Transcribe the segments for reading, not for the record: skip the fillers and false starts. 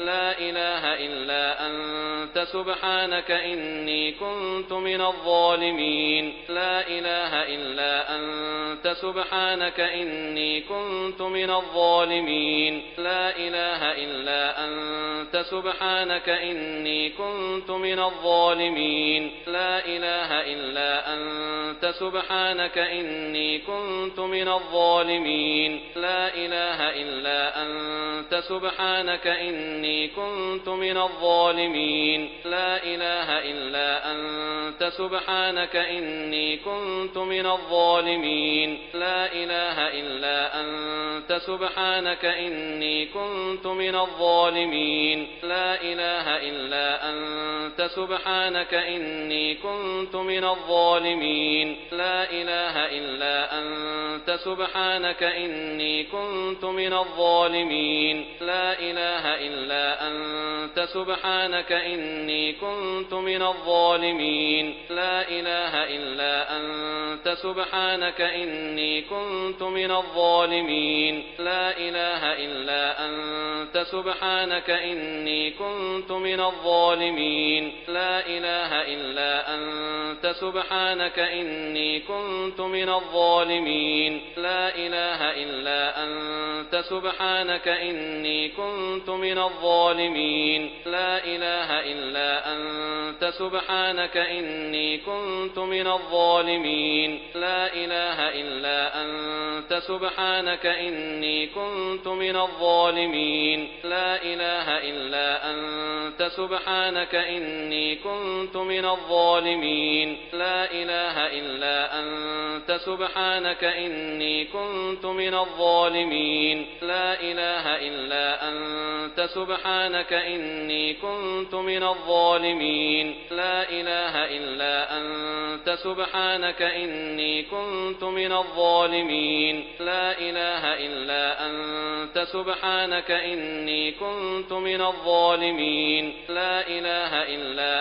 لا إله إلا أنت سبحانك إني كنت من الظالمين لا إله إلا أنت سبحانك إني كنت من الظالمين لا إله إلا أنت سبحانك إني كنت من الظالمين لا إله إلا أنت سبحانك إني كنت من الظالمين لا إله إلا أنت سبحانك إني كنت من الظالمين لا إله إلا أنت سبحانك إني كنت من الظالمين لا إله إلا أنت سبحانك إني كنت من الظالمين لا إله إلا أنت سبحانك إني كنت من الظالمين لا إله إلا أنت سبحانك إني كنت من الظالمين لا إله إلا أنت سبحانك إني كنت من الظالمين لا إله إلا أنت سبحانك إني كنت من الظالمين لا إله إلا أنت سبحانك إني كنت من الظالمين لا إله إلا أنت سبحانك إني كنت من الظالمين لا إله إلا أنت سبحانك إني كنت من الظالمين لا إله إلا أنت سبحانك إني كنت من الظالمين لا إله إلا أنت سبحانك إني كنت من الظالمين لا إله إلا أنت سبحانك إني كنت من الظالمين لا إله إلا أنت سبحانك إني كنت من الظالمين لا إله إلا أنت سبحانك إني كنت من الظالمين لا إله إلا أنت سبحانك إني كنت من الظالمين لا إله إلا أنت سبحانك إني كنت من الظالمين لا إله إلا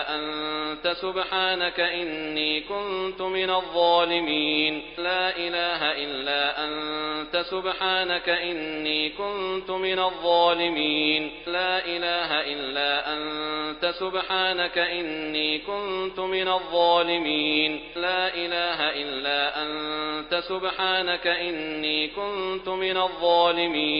أنت سبحانك إني كنت من الظالمين لا إله إلا أنت سبحانك إني كنت من الظالمين لا إله إلا أنت سبحانك إني كنت من الظالمين لا إله إلا أنت سبحانك إني كنت من الظالمين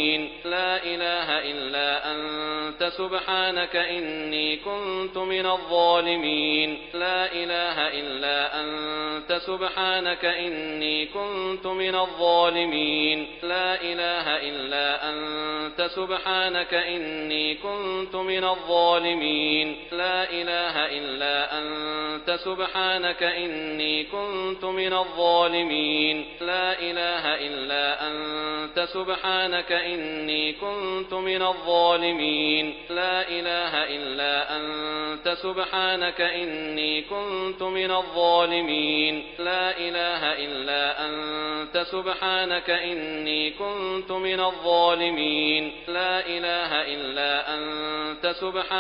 لا إله إلا أنت سبحانك إني كنت من الظالمين لا إله إلا أنت سبحانك إني كنت من الظالمين لا إله إلا أنت سبحانك إني كنت من الظالمين لا إله إلا أنت سبحانك إني كنت من الظالمين لا إله إلا أنت سبحانك إني كنت من الظالمين لا إله إلا أنت سبحانك إني كنت من الظالمين لا إله إلا أنت سبحانك إني كنت من الظالمين لا إله إلا أنت سبحانك إني كنت من الظالمين لا إله إلا أنت سبحانك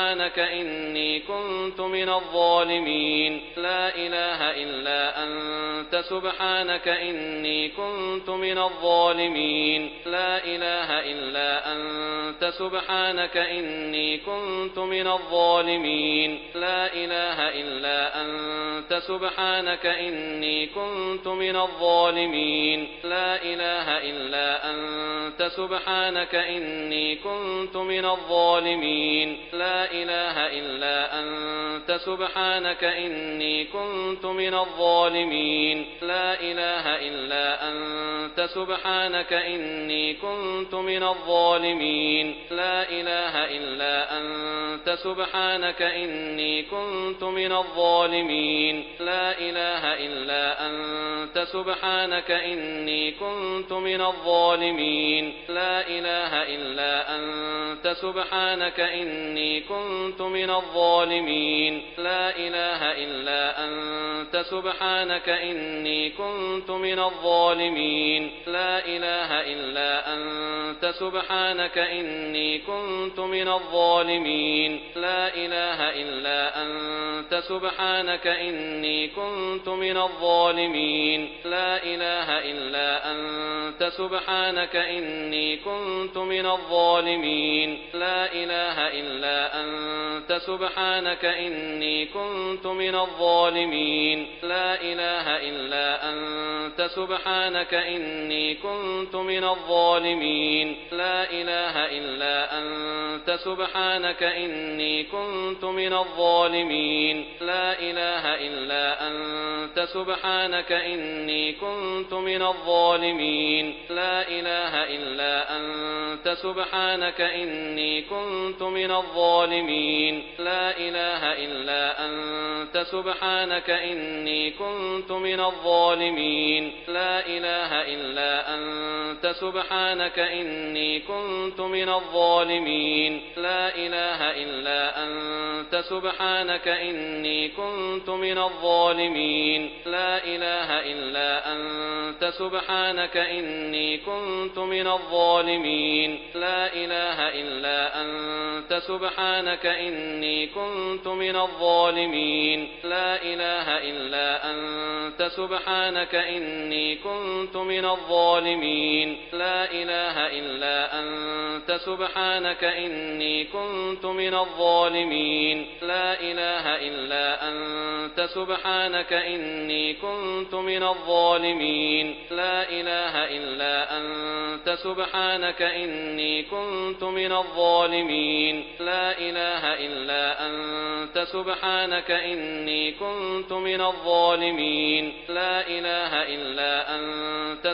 إني كنت من الظالمين لا إله إلا أنت سبحانك إني كنت من الظالمين لا إله إلا أنت سبحانك إني كنت من الظالمين لا إله إلا أنت سبحانك إني كنت من الظالمين لا إله إلا أنت سبحانك إني كنت من الظالمين لا إله إلا أنت سبحانك إني كنت من الظالمين لا إله إلا أنت سبحانك إني كنت من الظالمين لا إله إلا أنت سبحانك إني كنت من الظالمين لا إله إلا أنت سبحانك إني كنت من الظالمين لا إله إلا أنت سبحانك إني كنت من الظالمين لا إله إلا أنت أنت سبحانك إني كنت من الظالمين لا إله إلا أنت سبحانك إني كنت من الظالمين لا إله إلا أنت سبحانك إني كنت من الظالمين لا إله إلا أنت سبحانك إني كنت من الظالمين لا إله إلا أنت سبحانك إني كنت من الظالمين لا إله إلا أنت سبحانك إني كنت من الظالمين لا إله إلا أنت سبحانك إني كنت من الظالمين لا إله إلا أنت سبحانك إني كنت من الظالمين لا إله إلا أنت سبحانك إني كنت من الظالمين لا إله إلا أنت سبحانك إني كنت من الظالمين لا إله إلا أنت سبحانك إني كنت من الظالمين لا إله إلا أنت سبحانك إني كنت من الظالمين لا إله إلا أنت سبحانك إني كنت من الظالمين لا إله إلا أنت سبحانك إني كنت من الظالمين لا إله إلا أنت سبحانك إني كنت من الظالمين لا إله إلا أنت سبحانك إني كنت من الظالمين لا إله إلا أنت سبحانك إني كنت من الظالمين لا إله إلا أنت سبحانك إني كنت من الظالمين لا إله إلا أنت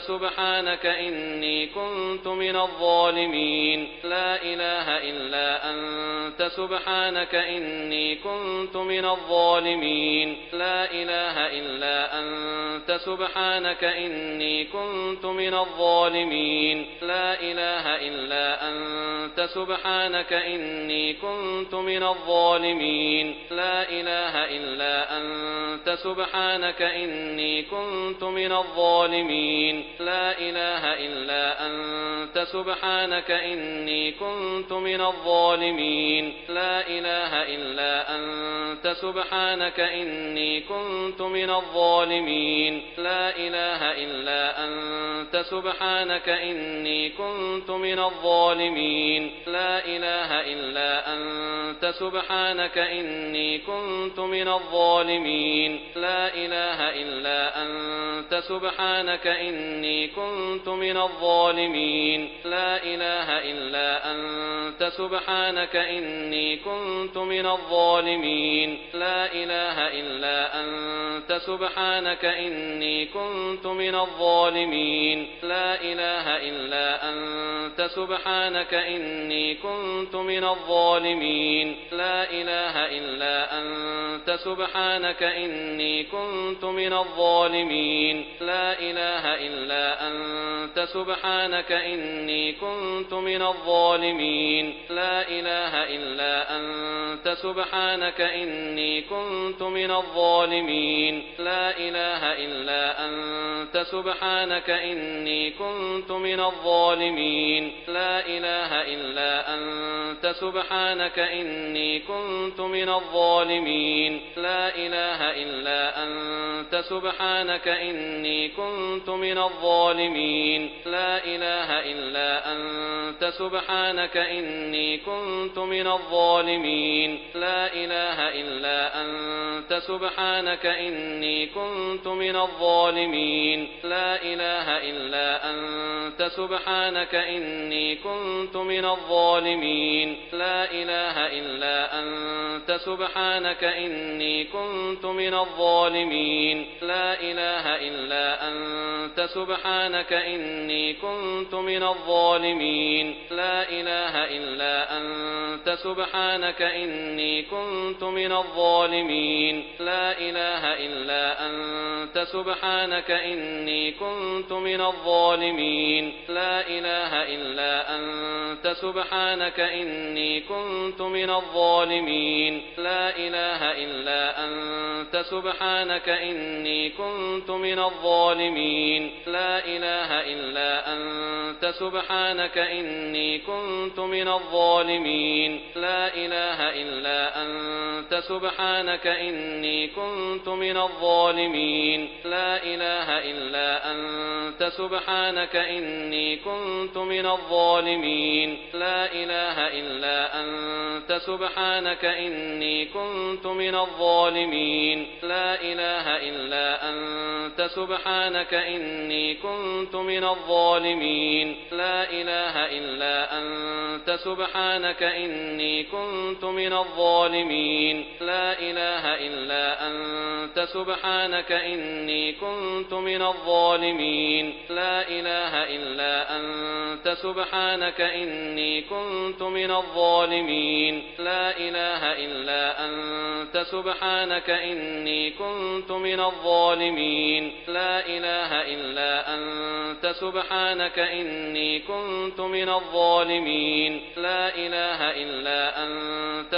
سبحانك إني كنت من الظالمين لا إله إلا أنت سبحانك إني كنت من الظالمين لا إله إلا أنت سبحانك إني كنت من الظالمين لا إله إلا أنت سبحانك إني كنت من الظالمين لا إله إلا أنت سبحانك إني كنت من الظالمين لا إله إلا أنت سبحانك إني كنت من الظالمين لا إله إلا أنت سبحانك إني كنت من الظالمين لا إله إلا أنت سبحانك إني كنت من الظالمين لا إله إلا أنت سبحانك إني كنت من الظالمين لا إله إلا أنت سبحانك إني كنت من الظالمين لا إله إلا أنت سبحانك إني كنت من الظالمين لا إله إلا أنت سبحانك إني كنت من الظالمين لا إله إلا أنت سبحانك إني كنت من الظالمين لا إله إلا أنت سبحانك إني كنت من الظالمين لا إله إلا أنت سبحانك إني كنت من الظالمين لا إله إلا أنت سبحانك إني كنت من الظالمين لا إله إلا أنت سبحانك إني كنت من الظالمين لا إله إلا أنت سبحانك إني كنت من الظالمين لا إله إلا أنت سبحانك إني كنت من الظالمين لا إله إلا أنت سبحانك إني كنت من الظالمين لا إله إلا أنت سبحانك إني كنت من الظالمين لا إله إلا أنت سبحانك إني كنت من الظالمين لا إله إلا أنت سبحانك إني كنت من الظالمين لا إله إلا أنت سبحانك إني كنت من الظالمين لا إله إلا أنت سبحانك إني كنت من الظالمين لا إله إلا أنت سبحانك إني كنت من الظالمين لا إله إلا أنت سبحانك إني كنت من الظالمين لا إله إلا أنت سبحانك إني كنت من الظالمين لا إله إلا أنت أنت سبحانك إني كنت من الظالمين لا إله إلا أنت سبحانك إني كنت من الظالمين لا إله إلا أنت سبحانك إني كنت من الظالمين لا إله إلا أنت سبحانك إني كنت من الظالمين لا إله إلا أنت سبحانك إني كنت من الظالمين لا إله إلا أنت سبحانك إني كنت من الظالمين لا إله إلا أنت سبحانك إني كنت من الظالمين لا إله إلا أنت سبحانك إني كنت من الظالمين لا إله إلا أنت سبحانك إني كنت من الظالمين لا إله إلا أنت سبحانك إني كنت من الظالمين لا إله إلا أنت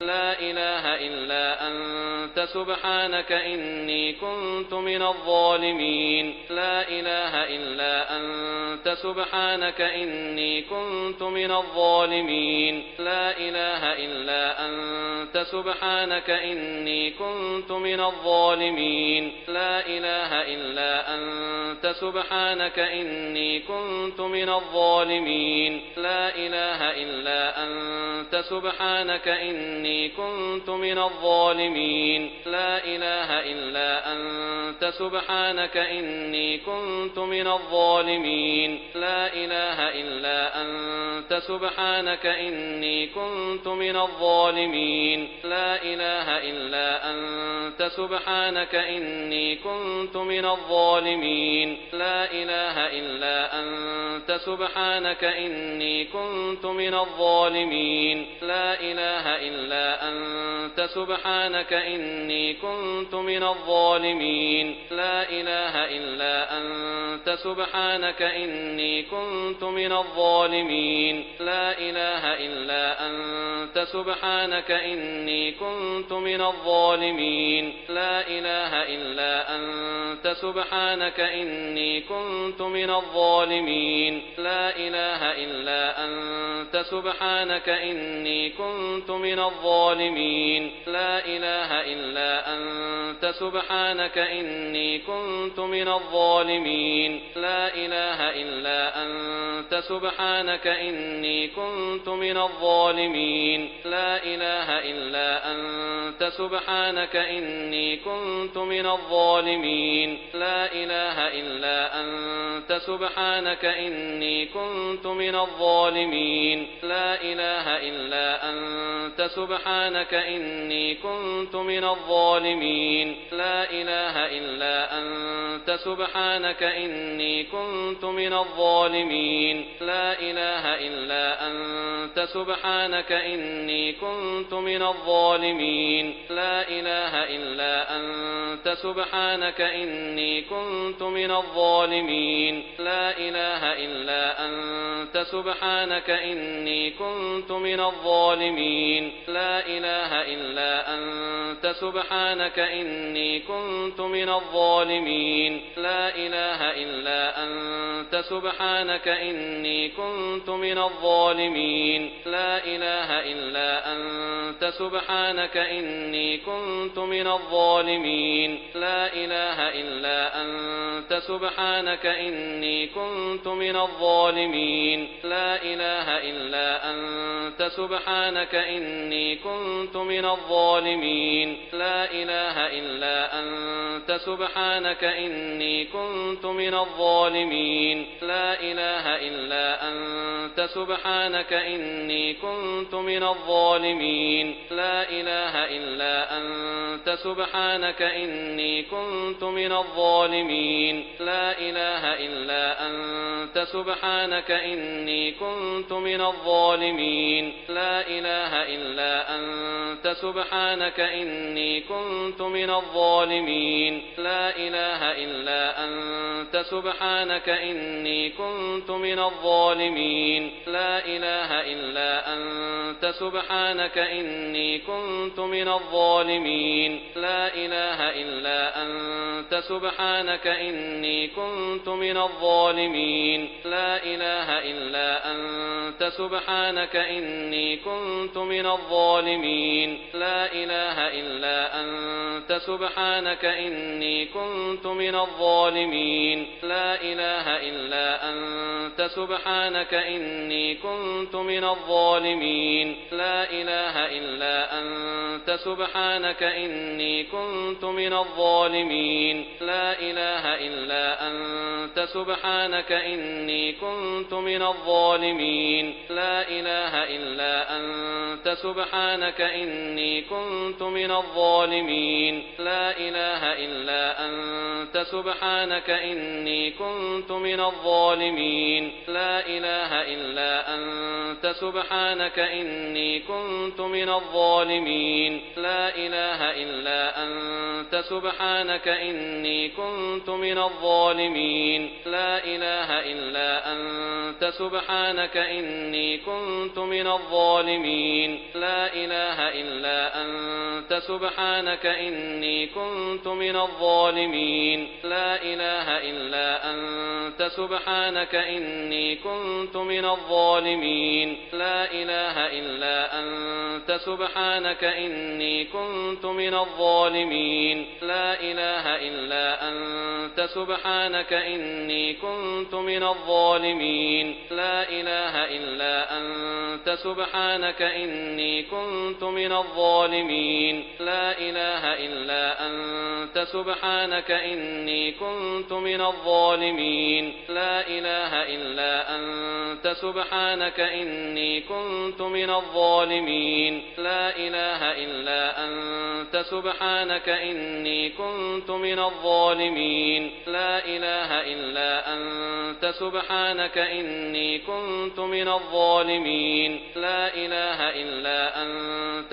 لا إله إلا أنت سبحانك إني كنت من الظالمين لا إله إلا أنت سبحانك إني كنت من الظالمين لا إله إلا أنت سبحانك إني كنت من الظالمين لا إله إلا أنت سبحانك إني كنت من الظالمين لا إله إلا أنت سبحانك إني كنت من الظالمين لا إله إلا أنت سبحانك إني كنت من الظالمين لا إله إلا أنت سبحانك إني كنت من الظالمين لا إله إلا أنت سبحانك إني كنت من الظالمين لا إله إلا أنت سبحانك إني كنت من الظالمين لا إله إلا أنت سبحانك إني كنت من الظالمين لا إله إلا أنت سبحانك إني كنت من الظالمين لا إله إلا أنت سبحانك إني كنت من الظالمين لا إله إلا أنت سبحانك إني كنت من الظالمين لا إله إلا أنت سبحانك إني كنت من الظالمين لا إله إلا أنت سبحانك إني كنت من الظالمين لا إله إلا أنت سبحانك إني كنت من الظالمين لا إله إلا أنت سبحانك إني كنت من الظالمين لا إله إلا أنت سبحانك إني كنت من الظالمين لا إله إلا أنت سبحانك إني كنت من الظالمين لا إله إلا أنت سبحانك إني كنت من الظالمين لا إله إلا أنت سبحانك إني كنت من الظالمين لا إله إلا أنت سبحانك إني كنت من الظالمين لا إله إلا أنت سبحانك إني كنت من الظالمين لا إله إلا أنت سبحانك إني كنت من الظالمين لا إله إلا أنت سبحانك إني كنت من الظالمين لا إله إلا أنت سبحانك إني كنت من الظالمين لا إله إلا أنت سبحانك إني كنت من الظالمين لا إله إلا أنت سبحانك إني كنت من الظالمين لا إله إلا أنت سبحانك إني كنت من الظالمين لا إله إلا أنت سبحانك إني كنت من الظالمين لا إله إلا أنت سبحانك إني كنت من الظالمين لا إله إلا أنت سبحانك إني كنت من الظالمين لا إله إلا أنت سبحانك إني كنت من الظالمين لا إله إلا أنت سبحانك إني كنت من الظالمين الظالمين لا إله إلا أنت سبحانك إني كنت من الظالمين لا إله إلا أنت سبحانك إني كنت من الظالمين لا إله إلا أنت سبحانك إني كنت من الظالمين لا إله إلا أنت سبحانك إني كنت من الظالمين لا إله إلا أنت سبحانك إني كنت من الظالمين لا إله إلا أنت سبحانك إني كنت من الظالمين لا إله إلا أنت سبحانك إني كنت من الظالمين لا إله إلا أنت سبحانك إني كنت من الظالمين لا إله إلا أنت سبحانك إني كنت من الظالمين لا إله إلا أنت سبحانك إني كنت من الظالمين لا إله إلا أنت سبحانك إني كنت من الظالمين لا إله إلا أنت سبحانك إني كنت من الظالمين لا إله إلا أنت سبحانك إني كنت من الظالمين لا إله إلا أنت سبحانك إني كنت من الظالمين لا إله إلا أنت سبحانك إني كنت من الظالمين لا إله إلا أنت سبحانك إني كنت من الظالمين لا إله إلا أنت سبحانك إني كنت من الظالمين لا إله إلا أنت سبحانك إني كنت من الظالمين لا إله إلا أنت سبحانك إني كنت من الظالمين لا إله إلا أنت سبحانك إني كنت من الظالمين لا إله إلا أنت سبحانك إني كنت من الظالمين لا إله إلا أنت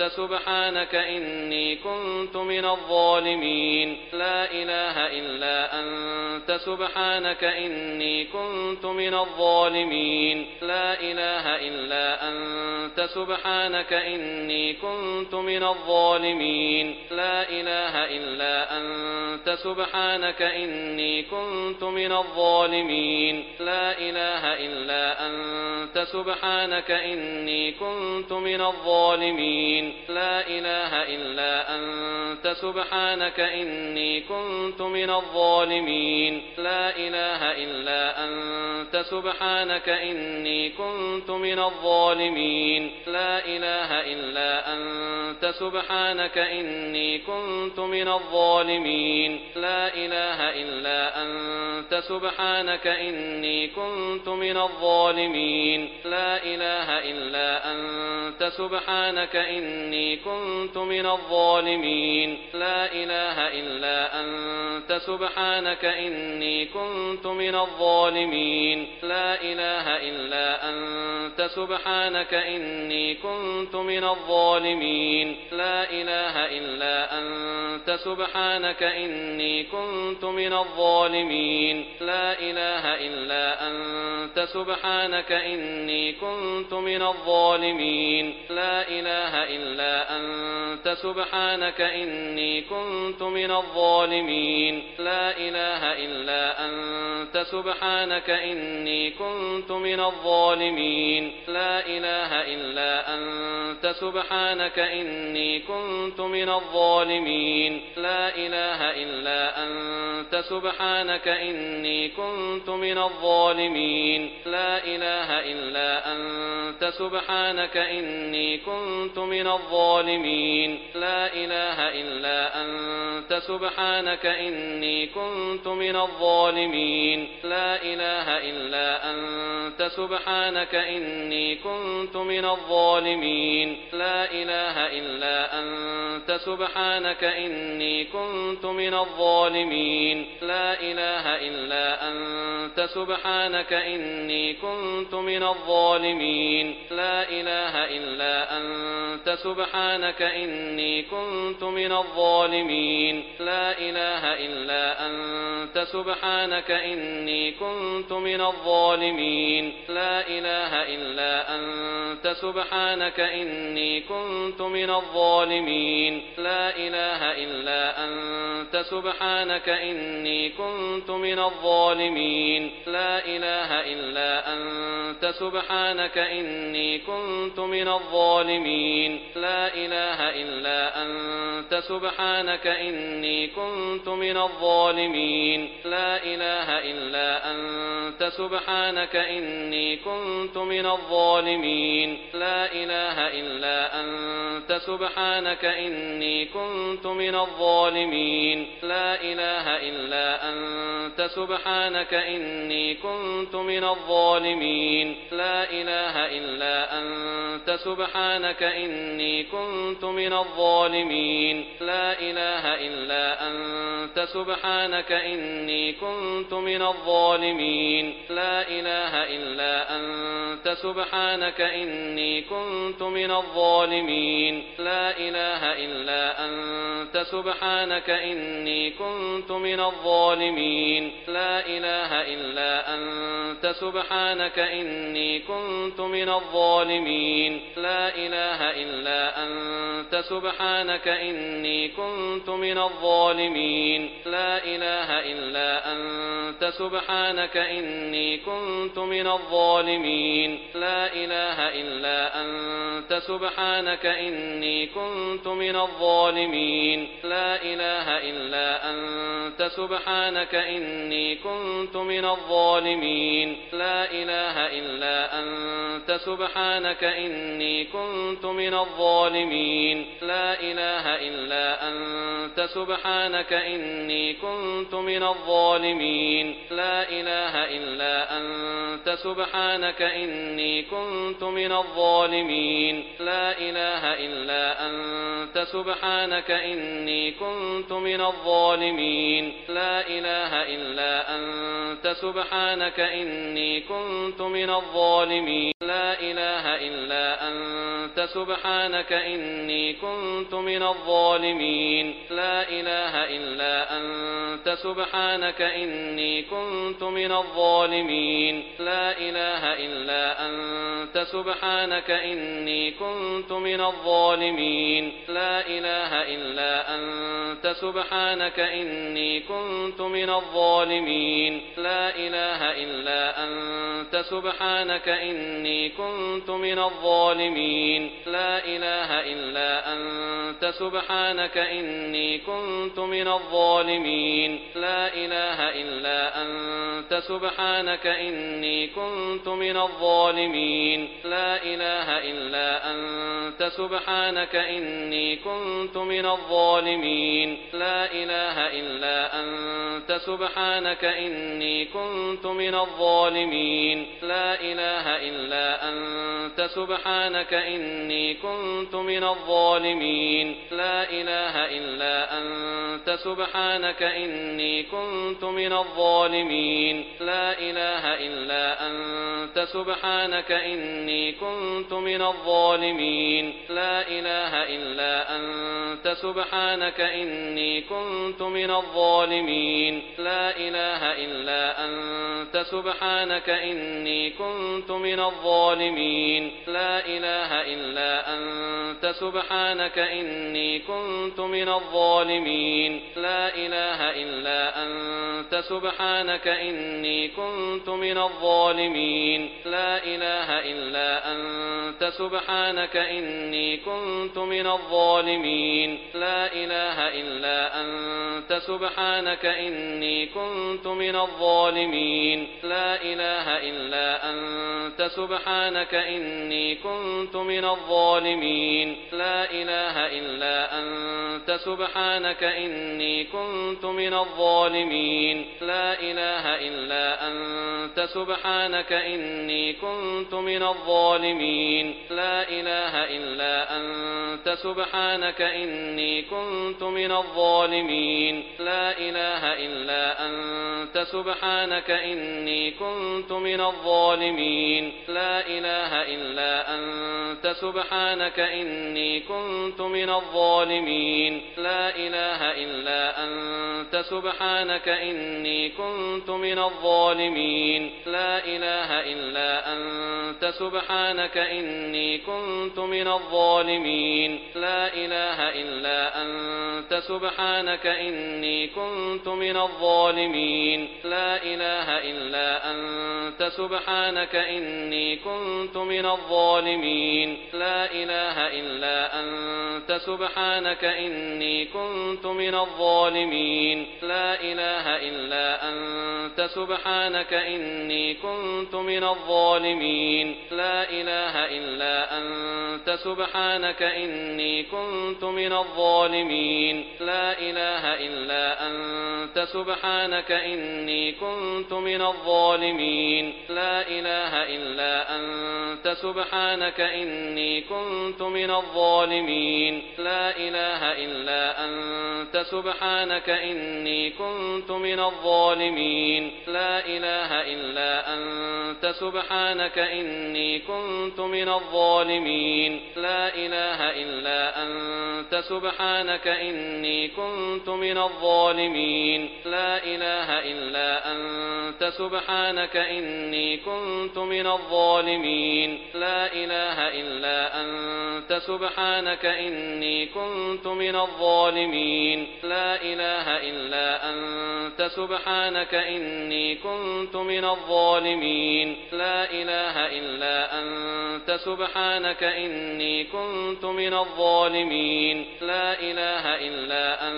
سبحانك إني كنت من الظالمين لا إله إلا أنت سبحانك إني كنت من الظالمين لا إله إلا أنت سبحانك إني كنت من الظالمين لا إله إلا أنت سبحانك إني كنت من الظالمين لا إله إلا أنت سبحانك إني كنت من الظالمين لا إله إلا أنت سبحانك إني كنت من الظالمين لا إله إلا أنت سبحانك إني كنت من الظالمين لا إله إلا أنت سبحانك إني كنت من الظالمين لا إله إلا أنت سبحانك إني كنت من الظالمين لا إله إلا أنت سبحانك إني كنت من الظالمين لا إله إلا أنت سبحانك إني كنت من الظالمين لا إله إلا أنت سبحانك إني كنت من الظالمين لا إله إلا أنت سبحانك إني كنت من الظالمين لا إله إلا أنت سبحانك إني كنت من الظالمين لا إله إلا أنت سبحانك إني كنت من الظالمين لا إله إلا أنت سبحانك إني كنت من الظالمين لا إله إلا أنت سبحانك إني كنت من الظالمين لا إله إلا أنت سبحانك إني كنت من الظالمين لا إله إلا أنت سبحانك إني كنت من الظالمين لا إله إلا أنت سبحانك إني كنت من الظالمين لا إله إلا أنت سبحانك إني كنت من الظالمين لا إله إلا أنت سبحانك إني كنت من الظالمين لا إله إلا أنت سبحانك إني كنت من الظالمين لا إله إلا أنت سبحانك إني كنت من الظالمين لا إله إلا أنت سبحانك إني كنت من الظالمين لا إله إلا أنت سبحانك إني كنت من الظالمين لا إله إلا أنت سبحانك إني كنت من الظالمين لا إله إلا أنت سبحانك إني كنت من الظالمين لا إله إلا أنت سبحانك إني كنت من الظالمين لا إله إلا أنت سبحانك إني كنت من الظالمين لا إله إلا أنت سبحانك إني كنت من الظالمين لا إله إلا أنت سبحانك إني كنت من الظالمين لا إله إلا أنت سبحانك إني كنت من الظالمين لا إله إلا أنت سبحانك إني كنت من الظالمين لا إله إلا أنت سبحانك إني كنت من الظالمين لا إله إلا أنت سبحانك إني كنت من الظالمين لا إله إلا أنت سبحانك إني كنت من الظالمين لا إله إلا أنت سبحانك إني كنت من الظالمين لا إله إلا أنت سبحانك إني كنت من الظالمين لا إله إلا أنت سبحانك إني كنت من الظالمين لا إله إلا أنت سبحانك إني كنت من الظالمين لا إله إلا أنت سبحانك إني كنت من الظالمين لا إله إلا أنت سبحانك إني كنت من الظالمين لا إله إلا أنت سبحانك إني كنت من الظالمين لا إله إلا أنت سبحانك إني كنت من الظالمين لا إله إلا أنت سبحانك إني كنت من الظالمين لا إله إلا أنت سبحانك إني كنت من الظالمين لا إله إلا أنت سبحانك إني كنت من الظالمين لا إله إلا أنت سبحانك إني كنت من الظالمين لا إله إلا أنت سبحانك إني كنت من الظالمين لا إله إلا أنت سبحانك إني كنت من الظالمين لا إله إلا أنت سبحانك إني كنت من الظالمين لا إله إلا أنت سبحانك إني كنت من الظالمين لا إله إلا أنت سبحانك إني كنت من الظالمين لا إله إلا أنت سبحانك إني كنت من الظالمين لا إله إلا أنت سبحانك إني كنت من الظالمين لا إله إلا أنت سبحانك إني كنت من الظالمين لا إله إلا أنت سبحانك إني كنت من الظالمين لا إله إلا أنت سبحانك إني كنت من الظالمين لا إله إلا أنت سبحانك إني كنت من الظالمين لا إله إلا أنت سبحانك إني كنت من الظالمين لا إله إلا أنت سبحانك إني كنت من الظالمين لا إله إلا أنت سبحانك إني كنت من الظالمين لا إله إلا أنت سبحانك إني كنت من الظالمين لا إله إلا أنت سبحانك إني كنت من الظالمين لا إله إلا أنت سبحانك إني كنت من الظالمين لا إله إلا أنت سبحانك إني كنت كنت من الظالمين لا إله إلا أنت سبحانك إني كنت من الظالمين لا إله إلا أنت سبحانك إني كنت من الظالمين لا إله إلا أنت سبحانك إني كنت من الظالمين لا إله إلا أنت سبحانك إني كنت من الظالمين لا إله إلا أنت سبحانك إني كنت من الظالمين لا إله إلا أنت سبحانك إني كنت من الظالمين لا إله إلا أنت سبحانك إني كنت من الظالمين لا إله إلا أنت سبحانك إني كنت من الظالمين لا إله إلا أنت سبحانك إني كنت من الظالمين لا إله إلا أنت سبحانك إني كنت من الظالمين لا إله إلا أنت سبحانك إني كنت من الظالمين لا إله إلا أنت سبحانك إني كنت من الظالمين لا إله إلا أنت سبحانك إني كنت من الظالمين لا إله إلا أنت سبحانك إني كنت من الظالمين لا إله إلا أنت سبحانك إني كنت من الظالمين لا إله إلا أنت سبحانك إني كنت من الظالمين لا إله إلا أنت سبحانك إني كنت من الظالمين لا إله إلا أنت سبحانك إني كنت من الظالمين لا إله إلا أنت سبحانك إني كنت من الظالمين لا إله إلا أنت سبحانك إني كنت من الظالمين لا إله إلا أنت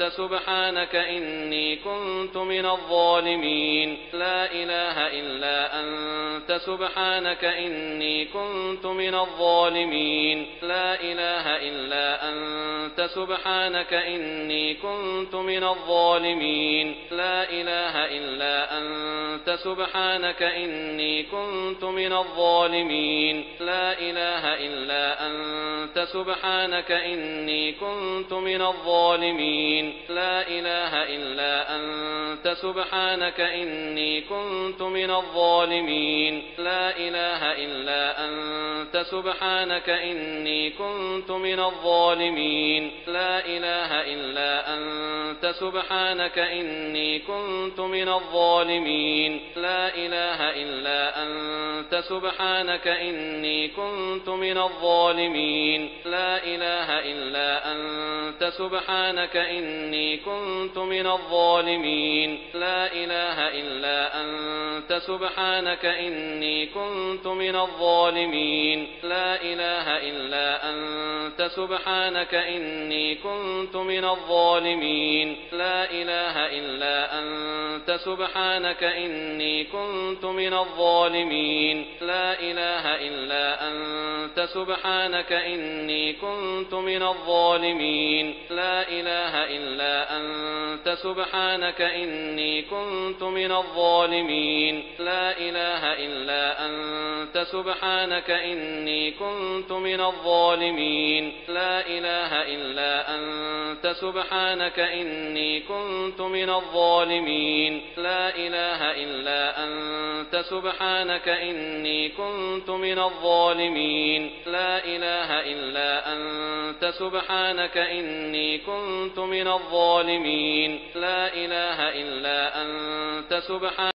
سبحانك إني كنت من الظالمين لا إله إلا أنت سبحانك إني كنت من الظالمين لا إله إلا أنت سبحانك إني كنت من الظالمين لا إله إلا أنت سبحانك إني كنت من الظالمين لا إله إلا أنت سبحانك إني كنت من الظالمين لا إله إلا أنت سبحانك إني كنت من الظالمين لا إله إلا أنت سبحانك إني كنت من الظالمين لا إله إلا أنت سبحانك إني كنت من الظالمين لا إله إلا أنت سبحانك إني كنت من الظالمين لا إله إلا أنت سبحانك إني كنت من الظالمين لا إله إلا أنت سبحانك إني كنت من الظالمين لا إله إلا أنت سبحانك إني كنت من الظالمين لا إله إلا أنت سبحانك إني كنت من الظالمين لا إله إلا أنت سبحانك إني كنت من الظالمين لا إله إلا أنت سبحانك إني كنت من الظالمين لا إله إلا أنت سبحانك إني كنت من الظالمين لا إله إلا أنت سبحانك إني كنت من الظالمين لا إله إلا أنت سبحانك إني كنت من الظالمين لا إله إلا أنت سبحانك